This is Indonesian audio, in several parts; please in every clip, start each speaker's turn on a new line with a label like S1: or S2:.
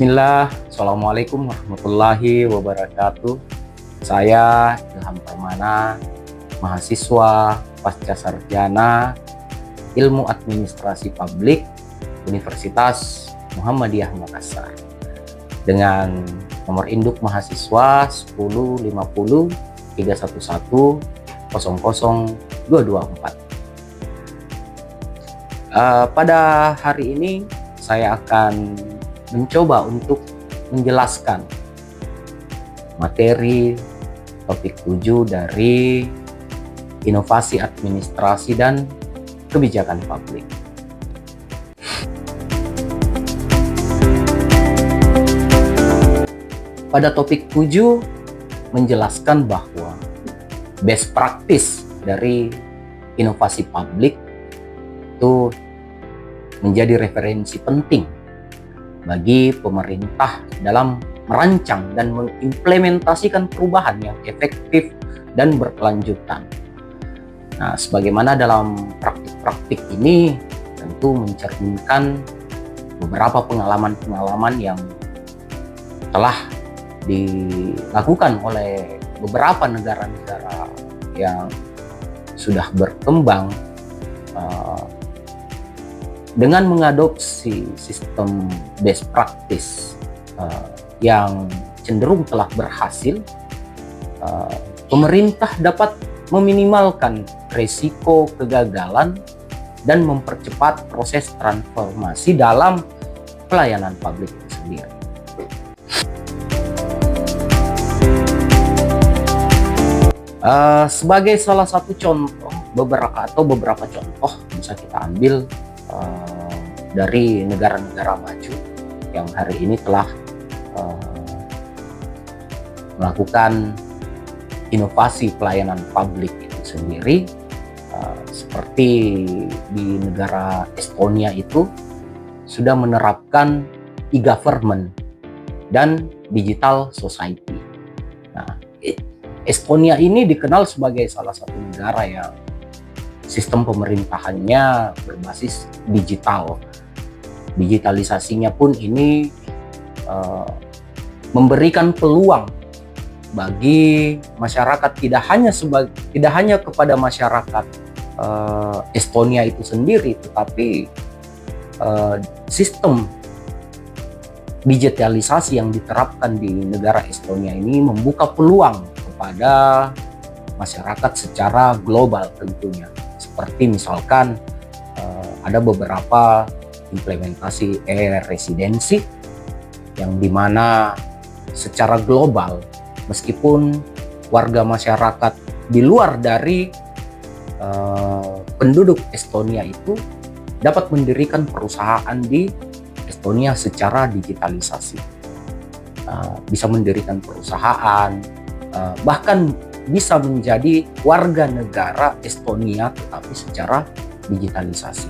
S1: Bismillah, Assalamualaikum warahmatullahi wabarakatuh. Saya Ilham Permana, mahasiswa pasca sarjana Ilmu Administrasi Publik Universitas Muhammadiyah Makassar, dengan nomor induk mahasiswa 1050 311 00224. Pada hari ini saya akan mencoba untuk menjelaskan materi topik 7 dari inovasi administrasi dan kebijakan publik. Pada topik 7 menjelaskan bahwa best practice dari inovasi publik itu menjadi referensi penting bagi pemerintah dalam merancang dan mengimplementasikan perubahan yang efektif dan berkelanjutan. Nah, sebagaimana dalam praktik-praktik ini tentu mencerminkan beberapa pengalaman-pengalaman yang telah dilakukan oleh beberapa negara-negara yang sudah berkembang dengan mengadopsi sistem best practice yang cenderung telah berhasil. Pemerintah dapat meminimalkan risiko kegagalan dan mempercepat proses transformasi dalam pelayanan publik itu sendiri. Sebagai salah satu contoh, beberapa contoh bisa kita ambil dari negara-negara maju yang hari ini telah melakukan inovasi pelayanan publik itu sendiri, seperti di negara Estonia itu sudah menerapkan e-government dan digital society. Nah, Estonia ini dikenal sebagai salah satu negara yang sistem pemerintahannya berbasis digital. Digitalisasinya pun ini memberikan peluang bagi masyarakat, tidak hanya kepada masyarakat Estonia itu sendiri, tetapi sistem digitalisasi yang diterapkan di negara Estonia ini membuka peluang kepada masyarakat secara global tentunya. Seperti misalkan ada beberapa implementasi e-residensi yang dimana secara global, meskipun warga masyarakat di luar dari penduduk Estonia itu dapat mendirikan perusahaan di Estonia secara digitalisasi, bisa mendirikan perusahaan, bahkan bisa menjadi warga negara Estonia tetapi secara digitalisasi.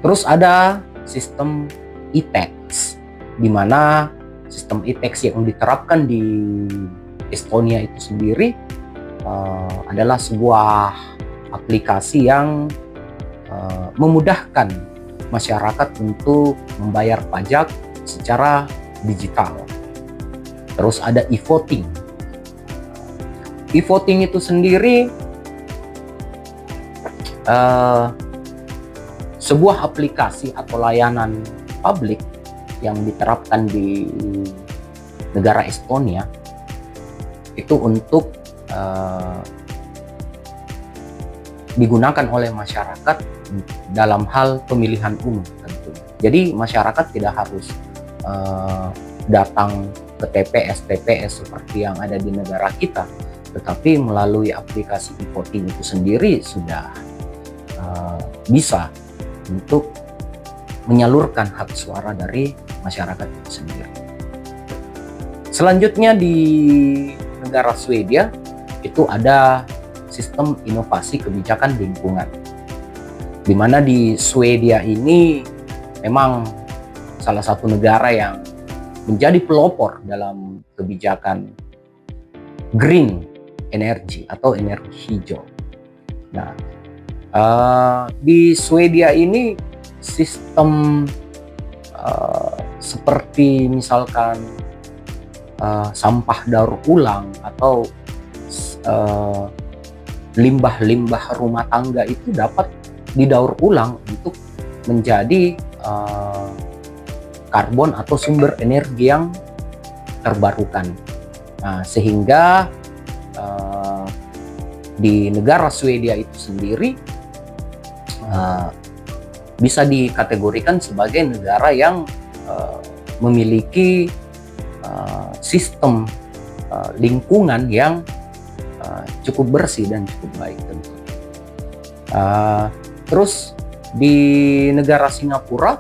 S1: Terus ada sistem e-tax, di mana sistem e-tax yang diterapkan di Estonia itu sendiri adalah sebuah aplikasi yang memudahkan masyarakat untuk membayar pajak secara digital. Terus ada e-voting. E-voting itu sendiri sebuah aplikasi atau layanan publik yang diterapkan di negara Estonia itu untuk digunakan oleh masyarakat dalam hal pemilihan umum tentunya. Jadi masyarakat tidak harus datang ke TPS seperti yang ada di negara kita, tetapi melalui aplikasi e-voting itu sendiri sudah bisa untuk menyalurkan hak suara dari masyarakat itu sendiri. Selanjutnya di negara Swedia itu ada sistem inovasi kebijakan lingkungan, di mana di Swedia ini memang salah satu negara yang menjadi pelopor dalam kebijakan green energy atau energi hijau. Nah, di Swedia ini sistem seperti misalkan sampah daur ulang atau limbah-limbah rumah tangga itu dapat didaur ulang untuk menjadi karbon atau sumber energi yang terbarukan. Nah, sehingga di negara Swedia itu sendiri bisa dikategorikan sebagai negara yang memiliki sistem lingkungan yang cukup bersih dan cukup baik tentu. Terus di negara Singapura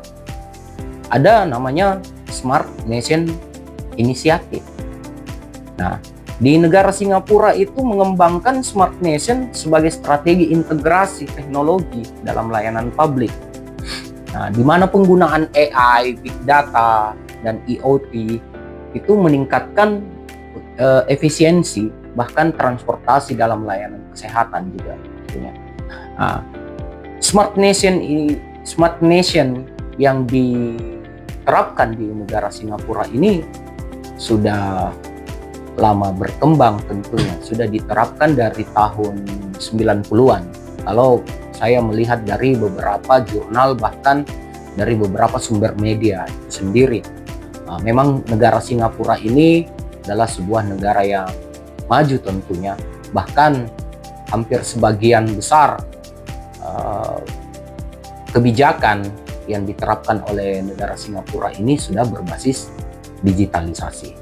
S1: ada namanya Smart Nation Initiative. Nah, di negara Singapura itu mengembangkan Smart Nation sebagai strategi integrasi teknologi dalam layanan publik. Nah, di mana penggunaan AI, Big Data, dan IoT itu meningkatkan efisiensi bahkan transportasi dalam layanan kesehatan juga tentunya. Nah, Smart Nation yang diterapkan di negara Singapura ini sudah lama berkembang tentunya, sudah diterapkan dari tahun 90-an. Kalau saya melihat dari beberapa jurnal bahkan dari beberapa sumber media itu sendiri, memang negara Singapura ini adalah sebuah negara yang maju tentunya, bahkan hampir sebagian besar kebijakan yang diterapkan oleh negara Singapura ini sudah berbasis digitalisasi.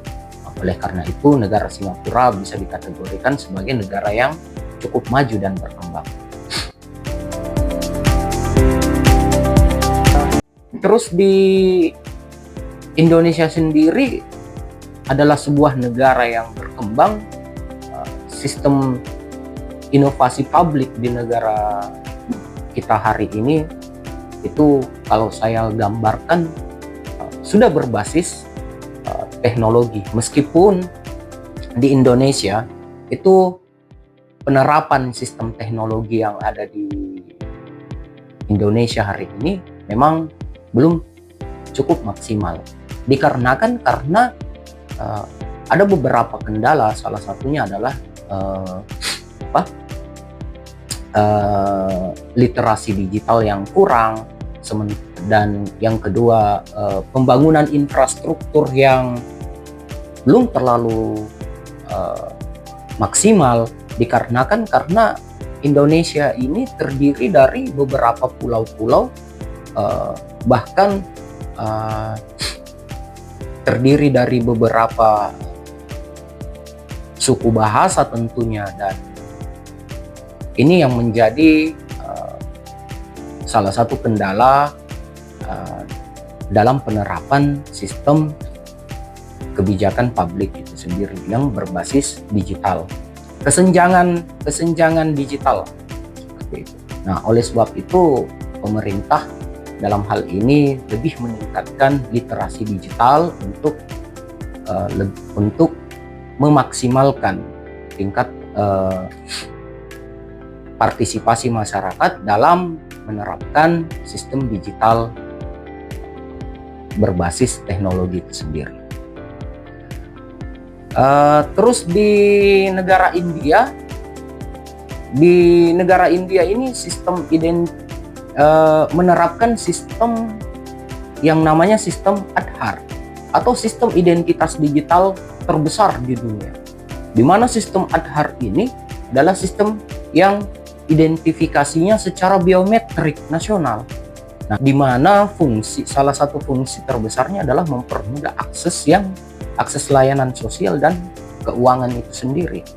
S1: Oleh karena itu, negara Singapura bisa dikategorikan sebagai negara yang cukup maju dan berkembang. Terus di Indonesia sendiri adalah sebuah negara yang berkembang. Sistem inovasi publik di negara kita hari ini itu kalau saya gambarkan sudah berbasis teknologi. Meskipun di Indonesia itu penerapan sistem teknologi yang ada di Indonesia hari ini memang belum cukup maksimal. Dikarenakan karena ada beberapa kendala, salah satunya adalah literasi digital yang kurang, dan yang kedua pembangunan infrastruktur yang belum terlalu maksimal, dikarenakan karena Indonesia ini terdiri dari beberapa pulau-pulau, bahkan terdiri dari beberapa suku bahasa tentunya, dan ini yang menjadi salah satu kendala dalam penerapan sistem kebijakan publik itu sendiri yang berbasis digital. Kesenjangan digital seperti itu. Nah, oleh sebab itu pemerintah dalam hal ini lebih meningkatkan literasi digital untuk memaksimalkan tingkat partisipasi masyarakat dalam menerapkan sistem digital berbasis teknologi itu sendiri. Terus di negara India ini menerapkan sistem yang namanya sistem Aadhaar atau sistem identitas digital terbesar di dunia, di mana sistem Aadhaar ini adalah sistem yang identifikasinya secara biometrik nasional. Nah, di mana salah satu fungsi terbesarnya adalah mempermudah akses layanan sosial dan keuangan itu sendiri.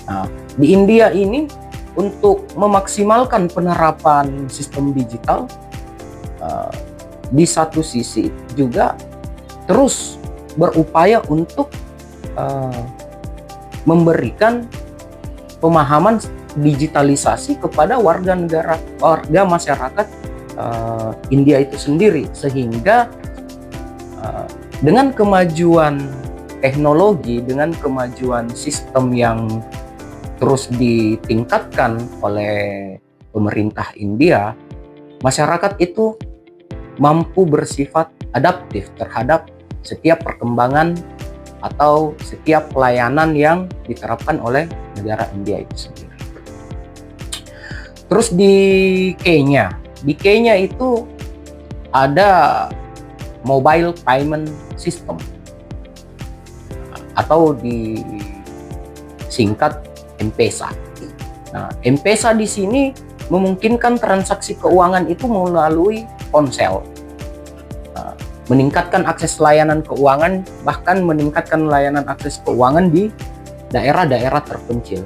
S1: Nah, di India ini untuk memaksimalkan penerapan sistem digital, di satu sisi juga terus berupaya untuk memberikan pemahaman digitalisasi kepada warga masyarakat India itu sendiri, sehingga dengan kemajuan teknologi, dengan kemajuan sistem yang terus ditingkatkan oleh pemerintah India, masyarakat itu mampu bersifat adaptif terhadap setiap perkembangan atau setiap pelayanan yang diterapkan oleh negara India itu sendiri. Terus di Kenya itu ada mobile payment system atau disingkat M-Pesa. Nah, M-Pesa di sini memungkinkan transaksi keuangan itu melalui ponsel, meningkatkan akses layanan keuangan, bahkan meningkatkan layanan akses keuangan di daerah-daerah terpencil.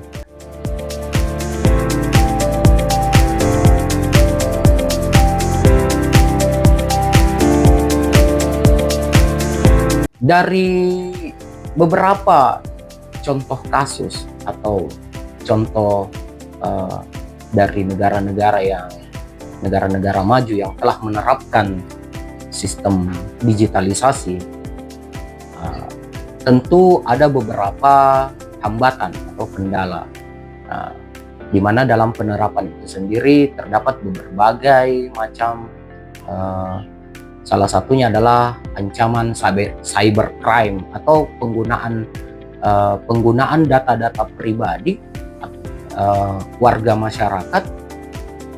S1: Dari beberapa contoh kasus atau contoh dari negara-negara maju yang telah menerapkan sistem digitalisasi, tentu ada beberapa hambatan atau kendala, di mana dalam penerapan itu sendiri terdapat berbagai macam, salah satunya adalah ancaman cybercrime atau penggunaan data-data pribadi warga masyarakat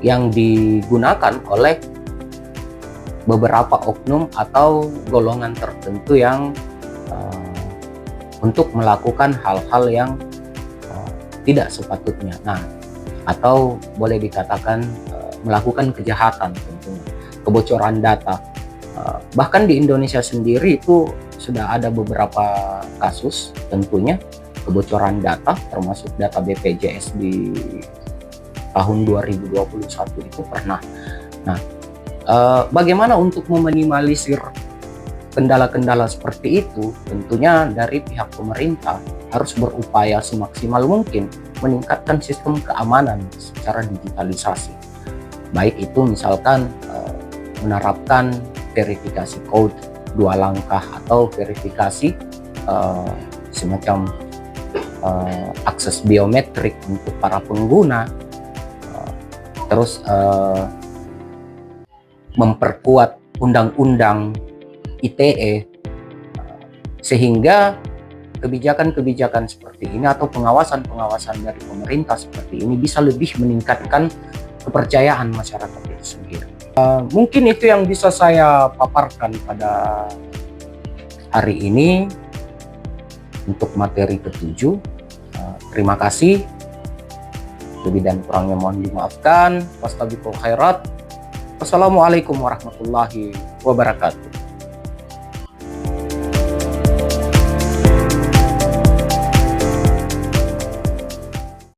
S1: yang digunakan oleh beberapa oknum atau golongan tertentu yang untuk melakukan hal-hal yang tidak sepatutnya, atau boleh dikatakan melakukan kejahatan, tentunya kebocoran data. Bahkan di Indonesia sendiri itu sudah ada beberapa kasus tentunya kebocoran data, termasuk data BPJS di tahun 2021 itu pernah. Nah, bagaimana untuk meminimalisir kendala-kendala seperti itu? Tentunya dari pihak pemerintah harus berupaya semaksimal mungkin meningkatkan sistem keamanan secara digitalisasi. Baik itu misalkan menerapkan verifikasi code 2 langkah atau verifikasi semacam akses biometrik untuk para pengguna, terus memperkuat undang-undang ITE, sehingga kebijakan-kebijakan seperti ini atau pengawasan-pengawasan dari pemerintah seperti ini bisa lebih meningkatkan kepercayaan masyarakat itu sendiri. Mungkin itu yang bisa saya paparkan pada hari ini untuk materi ke-7. Terima kasih. Lebih dan kurangnya mohon dimaafkan. Wastabiqul khairat. Wassalamualaikum warahmatullahi wabarakatuh.